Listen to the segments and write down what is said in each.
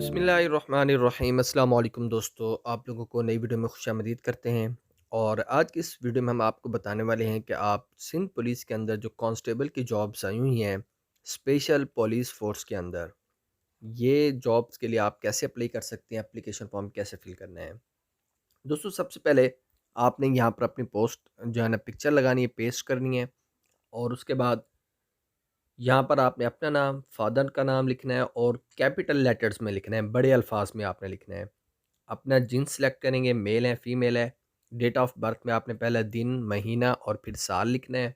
बिस्मिल्लाहिर्रहमानिर्रहीम। अस्सलाम वालेकुम दोस्तों, आप लोगों को नई वीडियो में खुशामदीद करते हैं। और आज की इस वीडियो में हम आपको बताने वाले हैं कि आप सिंध पुलिस के अंदर जो कांस्टेबल की जॉब्स आई हुई हैं स्पेशल पुलिस फोर्स के अंदर, ये जॉब्स के लिए आप कैसे अप्लाई कर सकते हैं, एप्लीकेशन फॉर्म कैसे फिल करना है। दोस्तों, सबसे पहले आपने यहाँ पर अपनी पोस्ट जो है ना पिक्चर लगानी है, पेस्ट करनी है। और उसके बाद यहाँ पर आपने अपना नाम, फादर का नाम लिखना है और कैपिटल लेटर्स में लिखना है, बड़े अल्फाज में आपने लिखना है। अपना जींस सेलेक्ट करेंगे, मेल है फीमेल है। डेट ऑफ बर्थ में आपने पहला दिन, महीना और फिर साल लिखना है।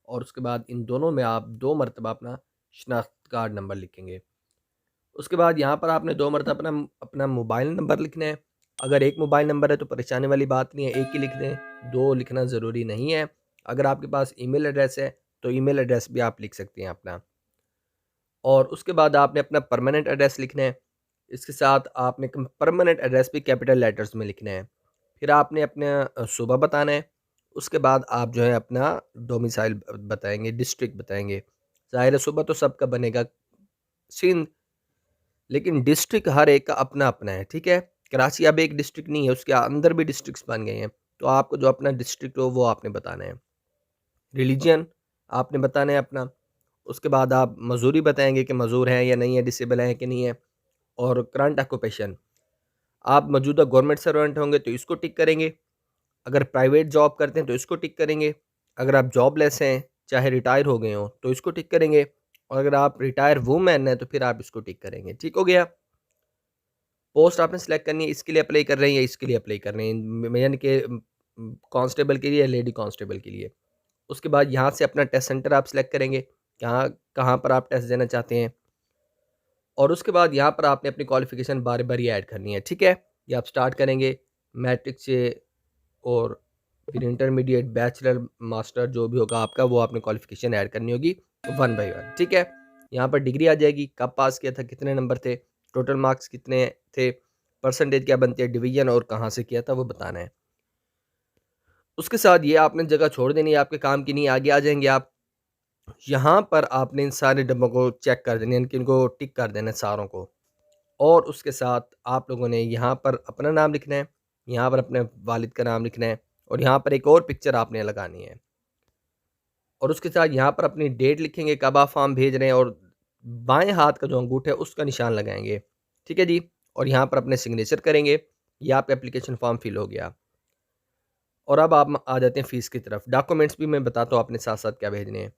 और उसके बाद इन दोनों में आप 2 मरतबा अपना शनाख्त कार्ड नंबर लिखेंगे। उसके बाद यहाँ पर आपने 2 मरतबा अपना अपना मोबाइल नंबर लिखना है। अगर एक मोबाइल नंबर है तो परेशानी वाली बात नहीं है, एक ही लिख दें, 2 लिखना ज़रूरी नहीं है। अगर आपके पास ईमेल एड्रेस है तो ईमेल एड्रेस भी आप लिख सकते हैं अपना। और उसके बाद आपने अपना परमानेंट एड्रेस लिखना है। इसके साथ आपने परमानेंट एड्रेस भी कैपिटल लेटर्स में लिखना है। फिर आपने अपना सूबा बताना है। उसके बाद आप जो है अपना डोमिसाइल बताएंगे, डिस्ट्रिक्ट बताएंगे। ज़ाहिर है सूबा तो सबका बनेगा सिंध, लेकिन डिस्ट्रिक्ट हर एक का अपना अपना है, ठीक है। कराची अब एक डिस्ट्रिक्ट नहीं है, उसके अंदर भी डिस्ट्रिक्ट्स बन गए हैं। तो आपको जो अपना डिस्ट्रिक्ट हो वो आपने बताना है। रिलीजन आपने बताना है अपना। उसके बाद आप मजदूरी बताएंगे कि मजदूर हैं या नहीं है, डिसेबल हैं कि नहीं है। और करंट ऑक्यूपेशन, आप मौजूदा गवर्नमेंट सर्वेंट होंगे तो इसको टिक करेंगे। अगर प्राइवेट जॉब करते हैं तो इसको टिक करेंगे। अगर आप जॉबलेस हैं, चाहे रिटायर हो गए हों, तो इसको टिक करेंगे। और अगर आप रिटायर वूमेन हैं तो फिर आप इसको टिक करेंगे। ठीक हो गया। पोस्ट आपने सेलेक्ट करनी है, इसके लिए अप्लाई कर रहे हैं या इसके लिए अप्लाई कर रहे हैं, यानी कि कांस्टेबल के लिए या लेडी कांस्टेबल के लिए। उसके बाद यहाँ से अपना टेस्ट सेंटर आप सेलेक्ट करेंगे, कहाँ कहाँ पर आप टेस्ट देना चाहते हैं। और उसके बाद यहाँ पर आपने अपनी क्वालिफ़िकेशन बारी-बारी ऐड करनी है, ठीक है? ये आप स्टार्ट करेंगे मैट्रिक से और फिर इंटरमीडिएट, बैचलर, मास्टर जो भी होगा आपका, वो आपने क्वालिफ़िकेशन ऐड करनी होगी 1 बाय 1, ठीक है? यहाँ पर डिग्री आ जाएगी, कब पास किया था, कितने नंबर थे, टोटल मार्क्स कितने थे, परसेंटेज क्या बनती है, डिवीज़न और कहाँ से किया था वो बताना है। उसके साथ ये आपने जगह छोड़ देनी है, आपके काम की नहीं। आगे आ जाएँगे आप, यहाँ पर आपने इन सारे डब्बों को चेक कर देना है, इनकी इनको टिक कर देना है सारों को। और उसके साथ आप लोगों ने यहाँ पर अपना नाम लिखना है, यहाँ पर अपने वालिद का नाम लिखना है और यहाँ पर एक और पिक्चर आपने लगानी है। और उसके साथ यहाँ पर अपनी डेट लिखेंगे, कब आप फॉर्म भेज रहे हैं और बाएँ हाथ का जो अंगूठा है उसका निशान लगाएँगे। ठीक है जी? और यहाँ पर अपने सिग्नेचर करेंगे। ये आपका एप्लीकेशन फॉर्म फिल हो गया। और अब आप आ जाते हैं फ़ीस की तरफ। डॉक्यूमेंट्स भी मैं बताता हूँ आपने साथ-साथ क्या भेजने हैं।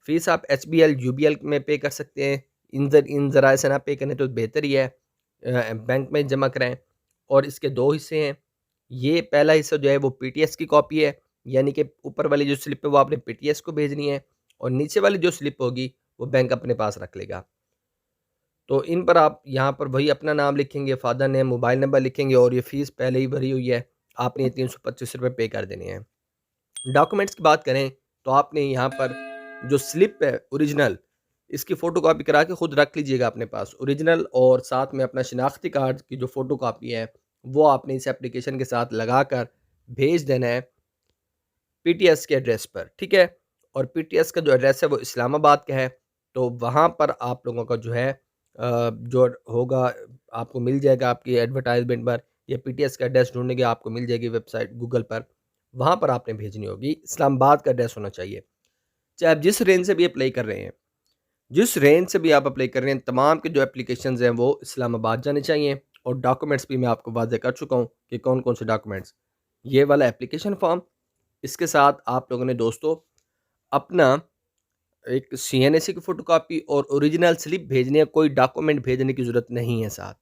फ़ीस आप एचबीएल, यूबीएल में पे कर सकते हैं। इन ज़राए से ना पे करें तो बेहतर ही है। बैंक में जमा कराएँ। और इसके 2 हिस्से हैं। ये पहला हिस्सा जो है वो पीटीएस की कॉपी है, यानी कि ऊपर वाली जो स्लिप है वो आपने पीटीएस को भेजनी है और नीचे वाली जो स्लिप होगी वो बैंक अपने पास रख लेगा। तो इन पर आप यहाँ पर वही अपना नाम लिखेंगे, फादर नेम, मोबाइल नंबर लिखेंगे और ये फ़ीस पहले ही भरी हुई है। आपने ये ₹325 पे कर देने हैं। डॉक्यूमेंट्स की बात करें तो आपने यहाँ पर जो स्लिप है ओरिजिनल, इसकी फ़ोटोकॉपी करा के ख़ुद रख लीजिएगा अपने पास ओरिजिनल। और साथ में अपना शिनाख्ती कार्ड की जो फ़ोटोकॉपी है वो आपने इस एप्लीकेशन के साथ लगाकर भेज देना है पीटीएस के एड्रेस पर, ठीक है। और पीटीएस का जो एड्रेस है वो इस्लामाबाद का है। तो वहाँ पर आप लोगों का जो है जो होगा आपको मिल जाएगा आपकी एडवर्टाइजमेंट पर, या पीटीएस का एड्रेस ढूंढेंगे आपको मिल जाएगी वेबसाइट गूगल पर। वहाँ पर आपने भेजनी होगी, इस्लामाबाद का एड्रेस होना चाहिए। चाहे आप जिस रेंज से भी अप्लाई कर रहे हैं, जिस रेंज से भी आप अप्लाई कर रहे हैं, तमाम के जो एप्लीकेशंस हैं वो इस्लामाबाद जाने चाहिए। और डॉक्यूमेंट्स भी मैं आपको वाज़ेह कर चुका हूँ कि कौन कौन से डॉक्यूमेंट्स। ये वाला एप्लीकेशन फॉर्म, इसके साथ आप लोगों ने दोस्तों अपना एक सीएनएसी की फ़ोटोकॉपी और ओरिजिनल स्लिप भेजनी है, कोई डॉक्यूमेंट भेजने की ज़रूरत नहीं है साथ।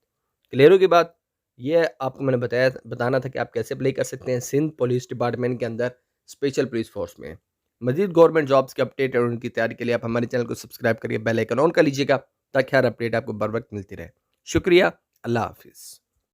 क्लियर होगी बात? ये आपको मैंने बताना था कि आप कैसे अप्लाई कर सकते हैं सिंध पुलिस डिपार्टमेंट के अंदर स्पेशल पुलिस फ़ोर्स में। मज़ीद गवर्नमेंट जॉब्स के अपडेट और उनकी तैयारी के लिए आप हमारे चैनल को सब्सक्राइब करिए, बेल आइकन ऑन कर लीजिएगा ताकि हर अपडेट आपको बर वक्त मिलती रहे। शुक्रिया, अल्लाह हाफ़िज़।